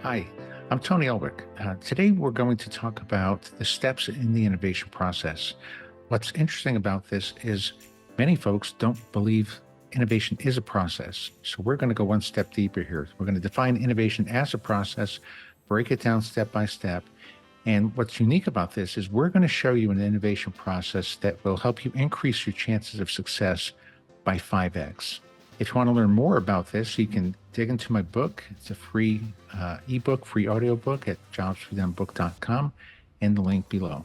Hi, I'm Tony Ulwick. Today we're going to talk about the steps in the innovation process. What's interesting about this is many folks don't believe innovation is a process. So we're going to go one step deeper here. We're going to define innovation as a process, break it down step by step. And what's unique about this is we're going to show you an innovation process that will help you increase your chances of success by 5x. If you want to learn more about this, you can dig into my book. It's a free ebook, free audiobook at jobsfordembook.com and the link below.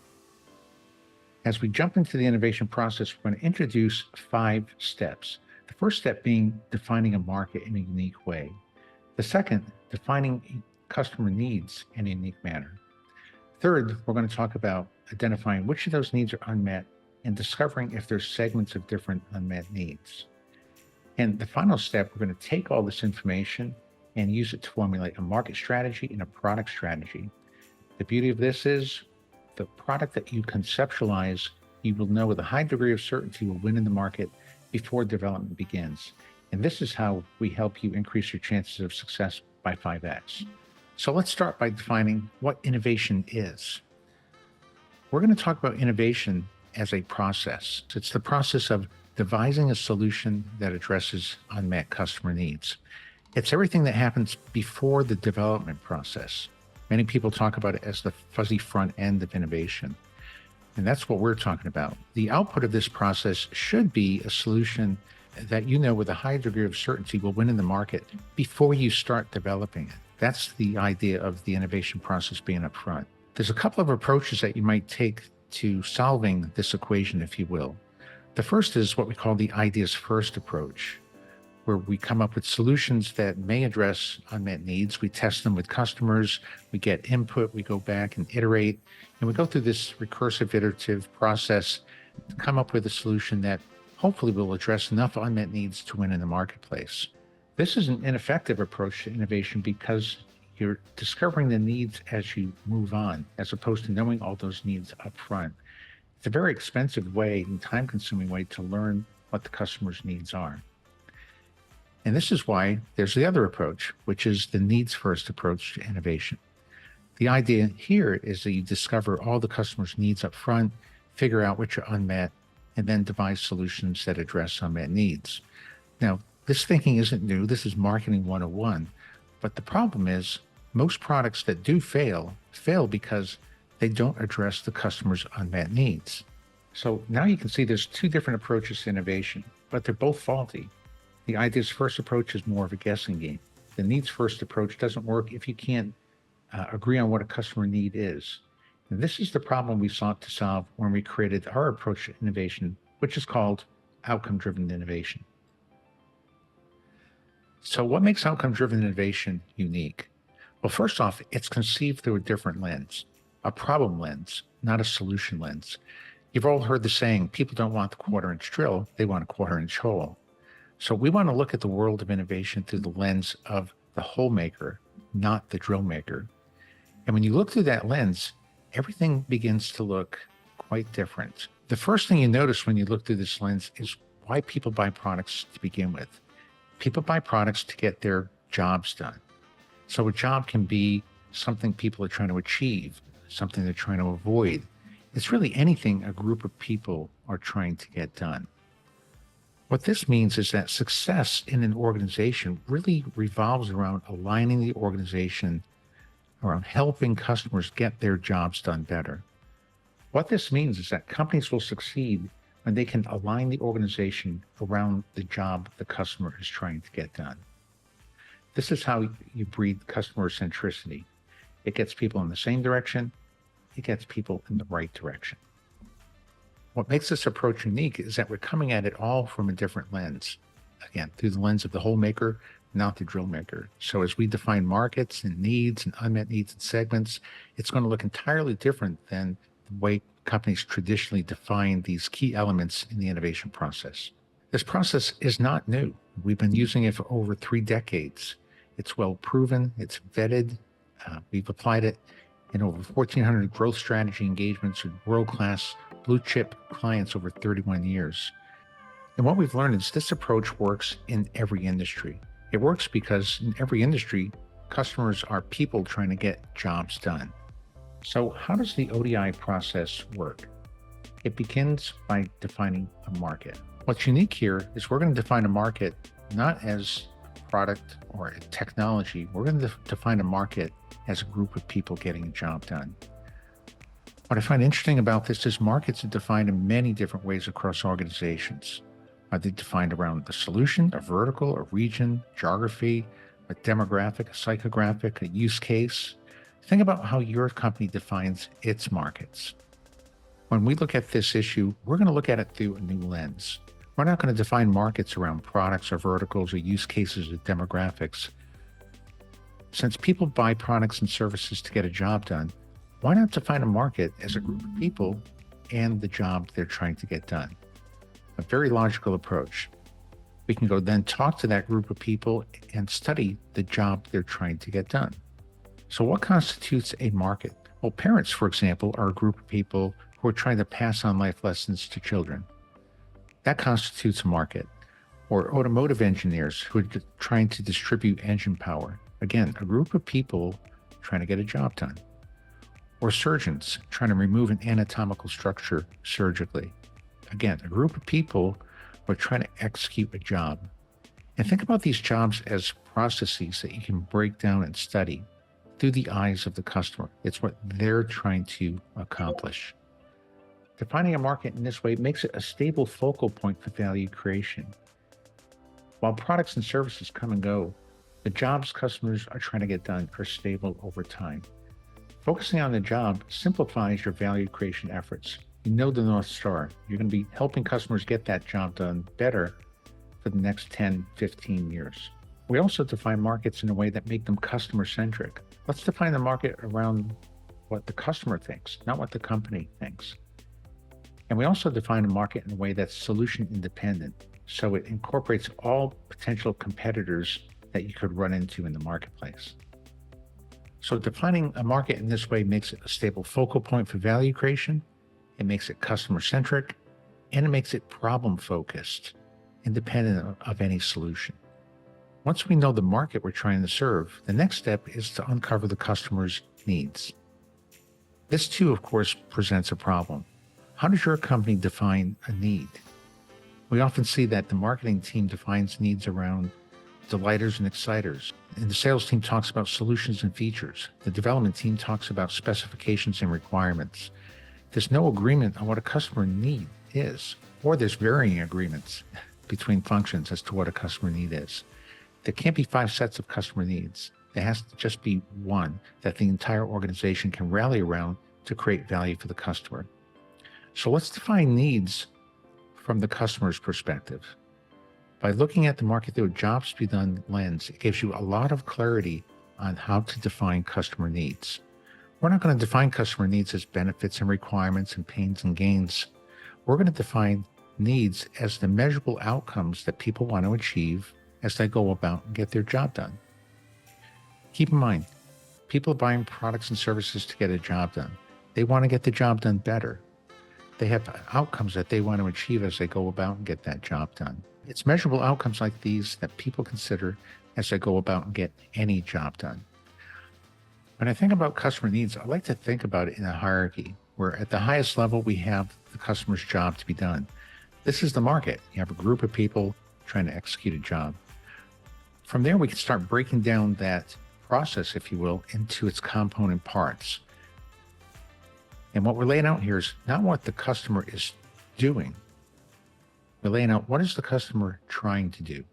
As we jump into the innovation process, we're going to introduce 5 steps. The first step being defining a market in a unique way. The second, defining customer needs in a unique manner. Third, we're going to talk about identifying which of those needs are unmet and discovering if there's segments of different unmet needs. And the final step, we're going to take all this information and use it to formulate a market strategy and a product strategy. The beauty of this is the product that you conceptualize, you will know with a high degree of certainty will win in the market before development begins. And this is how we help you increase your chances of success by 5x. So let's start by defining what innovation is. We're going to talk about innovation as a process. It's the process of devising a solution that addresses unmet customer needs. It's everything that happens before the development process. Many people talk about it as the fuzzy front end of innovation. And that's what we're talking about. The output of this process should be a solution that you know with a high degree of certainty will win in the market before you start developing it. That's the idea of the innovation process being upfront. There's a couple of approaches that you might take to solving this equation, if you will. The first is what we call the ideas first approach, where we come up with solutions that may address unmet needs. We test them with customers, we get input, we go back and iterate, and we go through this recursive iterative process to come up with a solution that hopefully will address enough unmet needs to win in the marketplace. This is an ineffective approach to innovation because you're discovering the needs as you move on, as opposed to knowing all those needs up front. It's a very expensive way and time-consuming way to learn what the customer's needs are. And this is why there's the other approach, which is the needs-first approach to innovation. The idea here is that you discover all the customer's needs up front, figure out which are unmet, and then devise solutions that address unmet needs. Now, this thinking isn't new. This is marketing 101. But the problem is most products that do fail because they don't address the customer's unmet needs. So now you can see there's 2 different approaches to innovation, but they're both faulty. The ideas first approach is more of a guessing game. The needs first approach doesn't work if you can't agree on what a customer need is. And this is the problem we sought to solve when we created our approach to innovation, which is called outcome-driven innovation. So what makes outcome-driven innovation unique? Well, first off, it's conceived through a different lens, a problem lens, not a solution lens. You've all heard the saying, people don't want the quarter-inch drill, they want a quarter-inch hole. So we want to look at the world of innovation through the lens of the hole maker, not the drill maker. And when you look through that lens, everything begins to look quite different. The first thing you notice when you look through this lens is why people buy products to begin with. People buy products to get their jobs done. So a job can be something people are trying to achieve, something they're trying to avoid. It's really anything a group of people are trying to get done. What this means is that success in an organization really revolves around aligning the organization around helping customers get their jobs done better. What this means is that companies will succeed when they can align the organization around the job the customer is trying to get done. This is how you breed customer centricity. It gets people in the same direction. It gets people in the right direction. What makes this approach unique is that we're coming at it all from a different lens. Again, through the lens of the hole maker, not the drill maker. So as we define markets and needs and unmet needs and segments, it's going to look entirely different than the way companies traditionally define these key elements in the innovation process. This process is not new. We've been using it for over 3 decades. It's well proven, it's vetted. We've applied it in over 1,400 growth strategy engagements with world-class blue chip clients over 31 years. And what we've learned is this approach works in every industry. It works because in every industry, Customers are people trying to get jobs done. So, how does the ODI process work? It begins by defining a market. What's unique here is we're going to define a market not as a product or a technology. We're going to define a market as a group of people getting a job done. What I find interesting about this is markets are defined in many different ways across organizations. Are they defined around a solution, a vertical, a region, geography, a demographic, a psychographic, a use case? Think about how your company defines its markets. When we look at this issue, we're going to look at it through a new lens. We're not going to define markets around products or verticals or use cases or demographics. Since people buy products and services to get a job done, why not define a market as a group of people and the job they're trying to get done? A very logical approach. We can go then talk to that group of people and study the job they're trying to get done. So what constitutes a market? Well, parents, for example, are a group of people who are trying to pass on life lessons to children. That constitutes a market. Or automotive engineers who are trying to distribute engine power. Again, a group of people trying to get a job done. Or surgeons trying to remove an anatomical structure surgically. Again, a group of people who are trying to execute a job. And think about these jobs as processes that you can break down and study through the eyes of the customer. It's what they're trying to accomplish. Defining a market in this way makes it a stable focal point for value creation. While products and services come and go, the jobs customers are trying to get done are stable over time. Focusing on the job simplifies your value creation efforts. You know the North Star. You're going to be helping customers get that job done better for the next 10, 15 years. We also define markets in a way that make them customer-centric. Let's define the market around what the customer thinks, not what the company thinks. And we also define a market in a way that's solution independent, so it incorporates all potential competitors that you could run into in the marketplace. So defining a market in this way makes it a stable focal point for value creation, it makes it customer-centric, and it makes it problem-focused, independent of any solution. Once we know the market we're trying to serve, the next step is to uncover the customer's needs. This too, of course, presents a problem. How does your company define a need? We often see that the marketing team defines needs around delighters and exciters, and the sales team talks about solutions and features. The development team talks about specifications and requirements. There's no agreement on what a customer need is, or there's varying agreements between functions as to what a customer need is. There can't be 5 sets of customer needs. There has to just be one that the entire organization can rally around to create value for the customer. So let's define needs from the customer's perspective. By looking at the market through a jobs to be done lens, it gives you a lot of clarity on how to define customer needs. We're not going to define customer needs as benefits and requirements and pains and gains. We're going to define needs as the measurable outcomes that people want to achieve as they go about and get their job done. Keep in mind, people are buying products and services to get a job done. They want to get the job done better. They have outcomes that they want to achieve as they go about and get that job done. It's measurable outcomes like these that people consider as they go about and get any job done. When I think about customer needs, I like to think about it in a hierarchy, where at the highest level, we have the customer's job to be done. This is the market. You have a group of people trying to execute a job. From there, we can start breaking down that process, if you will, into its component parts. And what we're laying out here is not what the customer is doing. We're laying out what is the customer trying to do.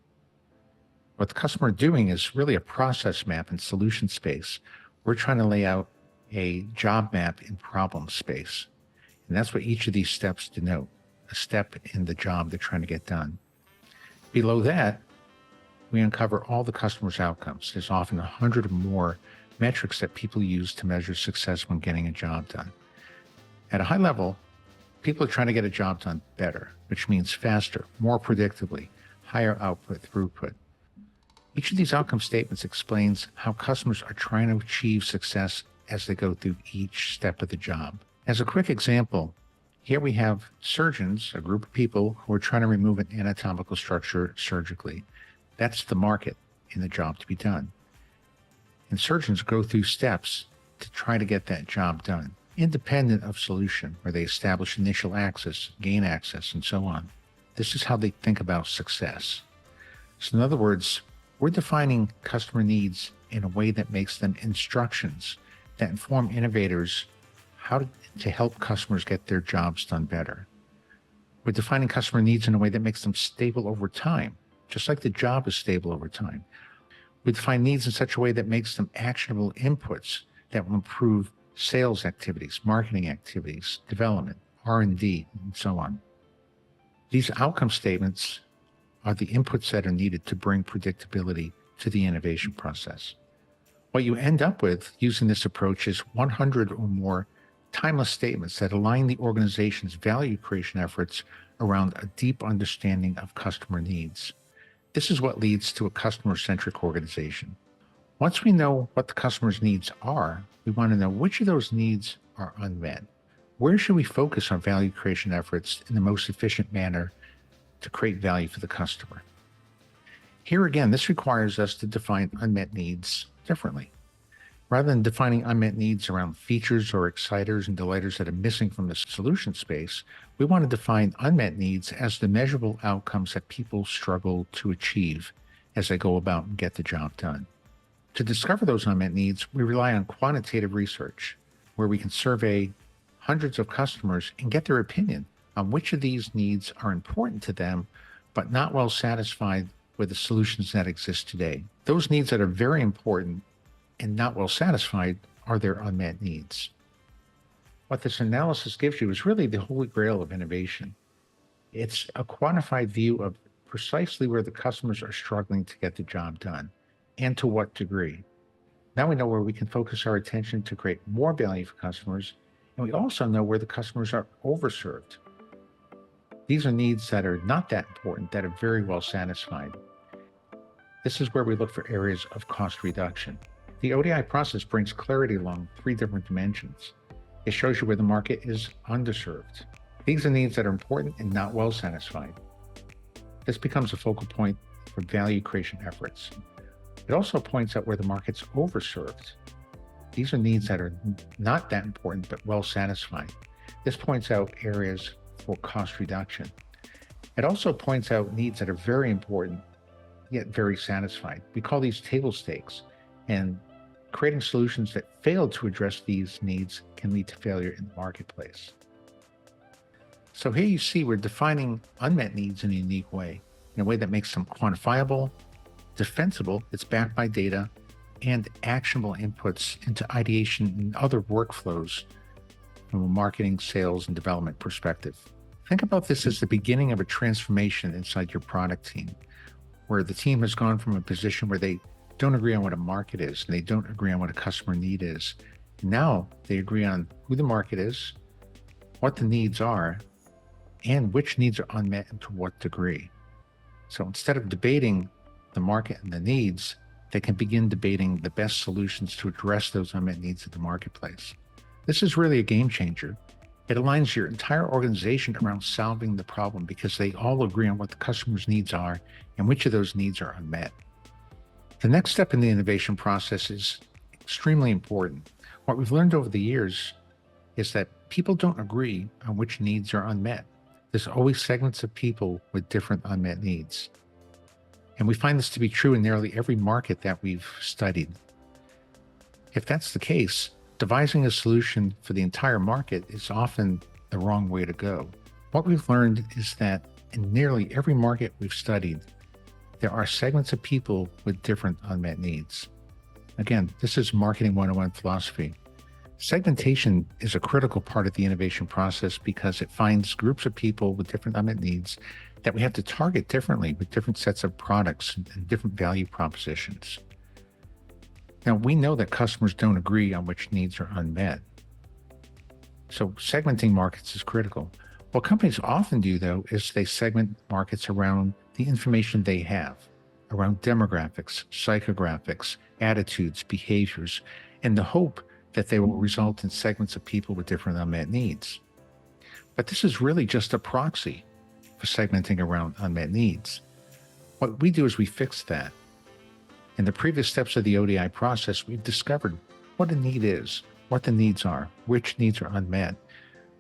What the customer doing is really a process map in solution space. We're trying to lay out a job map in problem space. And that's what each of these steps denote, a step in the job they're trying to get done. Below that, we uncover all the customer's outcomes. There's often 100 or more metrics that people use to measure success when getting a job done. At a high level, people are trying to get a job done better, which means faster, more predictably, higher output throughput. Each of these outcome statements explains how customers are trying to achieve success as they go through each step of the job. As a quick example, here we have surgeons, a group of people who are trying to remove an anatomical structure surgically. That's the market in the job to be done. And surgeons go through steps to try to get that job done, independent of solution, where they establish initial access, gain access, and so on. This is how they think about success. So in other words, we're defining customer needs in a way that makes them instructions that inform innovators how to help customers get their jobs done better. We're defining customer needs in a way that makes them stable over time, just like the job is stable over time. We define needs in such a way that makes them actionable inputs that will improve sales activities, marketing activities, development, R&D, and so on. These outcome statements are the inputs that are needed to bring predictability to the innovation process. What you end up with using this approach is 100 or more timeless statements that align the organization's value creation efforts around a deep understanding of customer needs. This is what leads to a customer-centric organization. Once we know what the customer's needs are, we want to know which of those needs are unmet. Where should we focus our value creation efforts in the most efficient manner to create value for the customer? Here again, this requires us to define unmet needs differently. Rather than defining unmet needs around features or exciters and delighters that are missing from the solution space, we want to define unmet needs as the measurable outcomes that people struggle to achieve as they go about and get the job done. To discover those unmet needs, we rely on quantitative research, where we can survey hundreds of customers and get their opinion on which of these needs are important to them, but not well satisfied with the solutions that exist today. Those needs that are very important and not well satisfied are their unmet needs. What this analysis gives you is really the holy grail of innovation. It's a quantified view of precisely where the customers are struggling to get the job done and to what degree. Now we know where we can focus our attention to create more value for customers, and we also know where the customers are overserved. These are needs that are not that important, that are very well satisfied. This is where we look for areas of cost reduction. The ODI process brings clarity along 3 different dimensions. It shows you where the market is underserved. These are needs that are important and not well satisfied. This becomes a focal point for value creation efforts. It also points out where the market's overserved. These are needs that are not that important but well satisfied. This points out areas for cost reduction. It also points out needs that are very important yet very satisfied. We call these table stakes, and creating solutions that fail to address these needs can lead to failure in the marketplace. So here you see we're defining unmet needs in a unique way, in a way that makes them quantifiable, defensible, it's backed by data, and actionable inputs into ideation and other workflows from a marketing, sales, and development perspective. Think about this as the beginning of a transformation inside your product team, where the team has gone from a position where they don't agree on what a market is, and they don't agree on what a customer need is. Now they agree on who the market is, what the needs are, and which needs are unmet and to what degree. So instead of debating the market and the needs, they can begin debating the best solutions to address those unmet needs in the marketplace. This is really a game changer. It aligns your entire organization around solving the problem because they all agree on what the customer's needs are and which of those needs are unmet. The next step in the innovation process is extremely important. What we've learned over the years is that people don't agree on which needs are unmet. There's always segments of people with different unmet needs. And we find this to be true in nearly every market that we've studied. If that's the case, devising a solution for the entire market is often the wrong way to go. What we've learned is that in nearly every market we've studied, there are segments of people with different unmet needs. Again, this is marketing 101 philosophy. Segmentation is a critical part of the innovation process because it finds groups of people with different unmet needs that we have to target differently with different sets of products and different value propositions. Now, we know that customers don't agree on which needs are unmet. So segmenting markets is critical. What companies often do, though, is they segment markets around the information they have, around demographics, psychographics, attitudes, behaviors, in the hope that they will result in segments of people with different unmet needs. But this is really just a proxy for segmenting around unmet needs. What we do is we fix that. In the previous steps of the ODI process, we've discovered what a need is, what the needs are, which needs are unmet.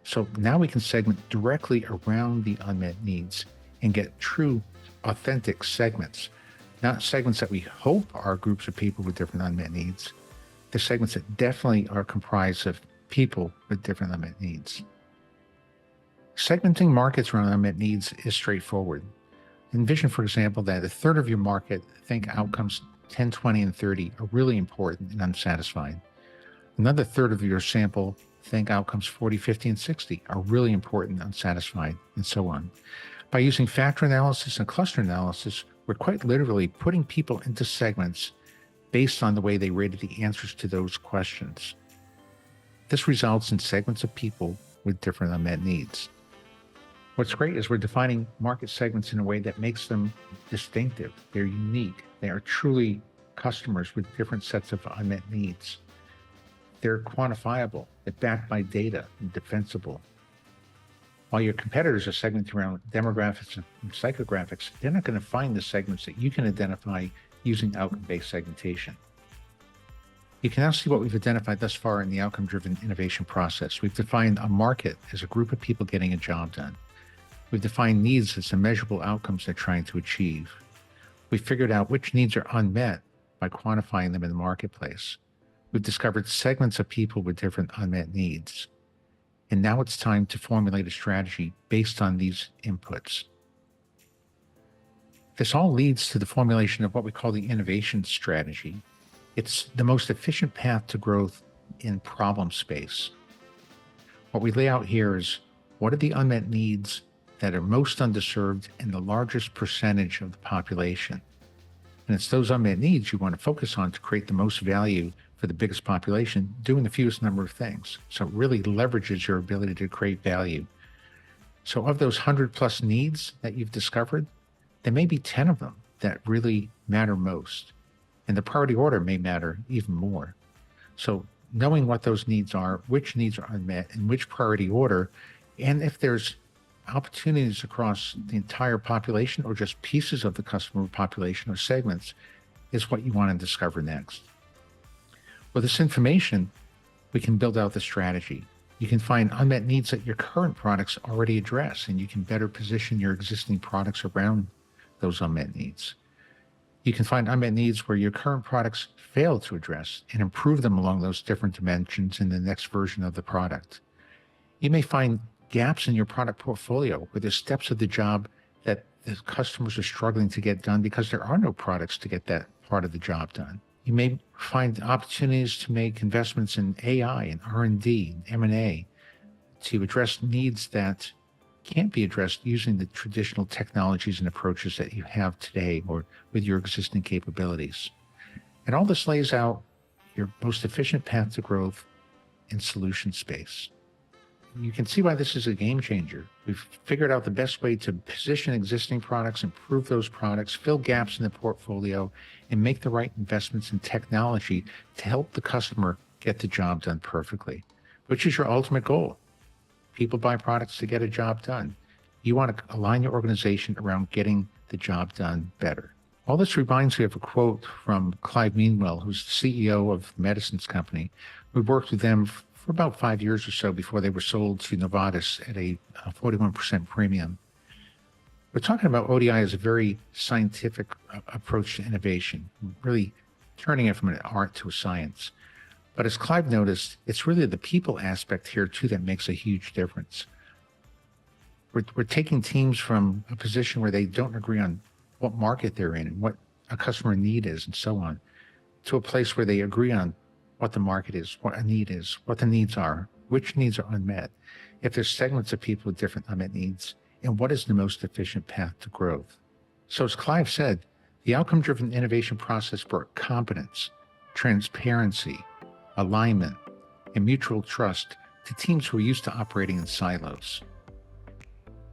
So now we can segment directly around the unmet needs and get true, authentic segments, not segments that we hope are groups of people with different unmet needs. The segments that definitely are comprised of people with different unmet needs. Segmenting markets around unmet needs is straightforward. Envision, for example, that a third of your market, think outcomes 10, 20, and 30, are really important and unsatisfied. Another third of your sample, think outcomes 40, 50, and 60, are really important, unsatisfied, and so on. By using factor analysis and cluster analysis, we're quite literally putting people into segments based on the way they rated the answers to those questions. This results in segments of people with different unmet needs. What's great is we're defining market segments in a way that makes them distinctive. They're unique. They are truly customers with different sets of unmet needs. They're quantifiable. They're backed by data and defensible. While your competitors are segmented around demographics and psychographics, they're not going to find the segments that you can identify using outcome-based segmentation. You can now see what we've identified thus far in the outcome-driven innovation process. We've defined a market as a group of people getting a job done. We've defined needs as the measurable outcomes they're trying to achieve. We've figured out which needs are unmet by quantifying them in the marketplace. We've discovered segments of people with different unmet needs. And now it's time to formulate a strategy based on these inputs. This all leads to the formulation of what we call the innovation strategy. It's the most efficient path to growth in problem space. What we lay out here is what are the unmet needs that are most underserved in the largest percentage of the population. And it's those unmet needs you want to focus on to create the most value for the biggest population, doing the fewest number of things. So it really leverages your ability to create value. So of those 100+ needs that you've discovered, there may be 10 of them that really matter most. And the priority order may matter even more. So knowing what those needs are, which needs are unmet, in which priority order, and if there's opportunities across the entire population or just pieces of the customer population or segments, is what you want to discover next. With this information, we can build out the strategy. You can find unmet needs that your current products already address, and you can better position your existing products around those unmet needs. You can find unmet needs where your current products fail to address and improve them along those different dimensions in the next version of the product. You may find gaps in your product portfolio where there's steps of the job that the customers are struggling to get done because there are no products to get that part of the job done. You may find opportunities to make investments in AI and R&D and M&A to address needs that can't be addressed using the traditional technologies and approaches that you have today or with your existing capabilities. And all this lays out your most efficient path to growth in solution space. You can see why this is a game changer. We've figured out the best way to position existing products, improve those products, fill gaps in the portfolio, and make the right investments in technology to help the customer get the job done perfectly, which is your ultimate goal. People buy products to get a job done. You want to align your organization around getting the job done better. All this reminds me of a quote from Clive Meanwell, who's the CEO of the Medicines Company. We worked with them for about 5 years or so before they were sold to Novartis at a 41% premium. We're talking about ODI as a very scientific approach to innovation, really turning it from an art to a science. But as Clive noticed, it's really the people aspect here too that makes a huge difference. We're taking teams from a position where they don't agree on what market they're in and what a customer need is and so on, to a place where they agree on what the market is, what a need is, what the needs are, which needs are unmet, if there's segments of people with different unmet needs, and what is the most efficient path to growth. So as Clive said, the outcome-driven innovation process brought competence, transparency, alignment, and mutual trust to teams who are used to operating in silos.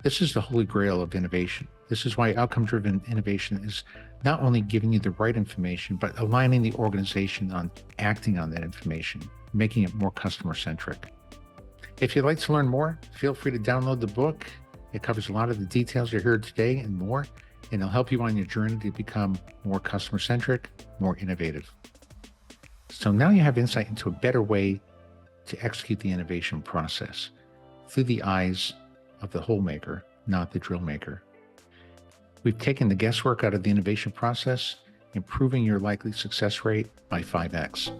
This is the holy grail of innovation. This is why outcome-driven innovation is not only giving you the right information, but aligning the organization on acting on that information, making it more customer-centric. If you'd like to learn more, feel free to download the book. It covers a lot of the details you heard today and more. and they'll help you on your journey to become more customer centric, more innovative. So now you have insight into a better way to execute the innovation process through the eyes of the hole maker, not the drill maker. We've taken the guesswork out of the innovation process, improving your likely success rate by 5x.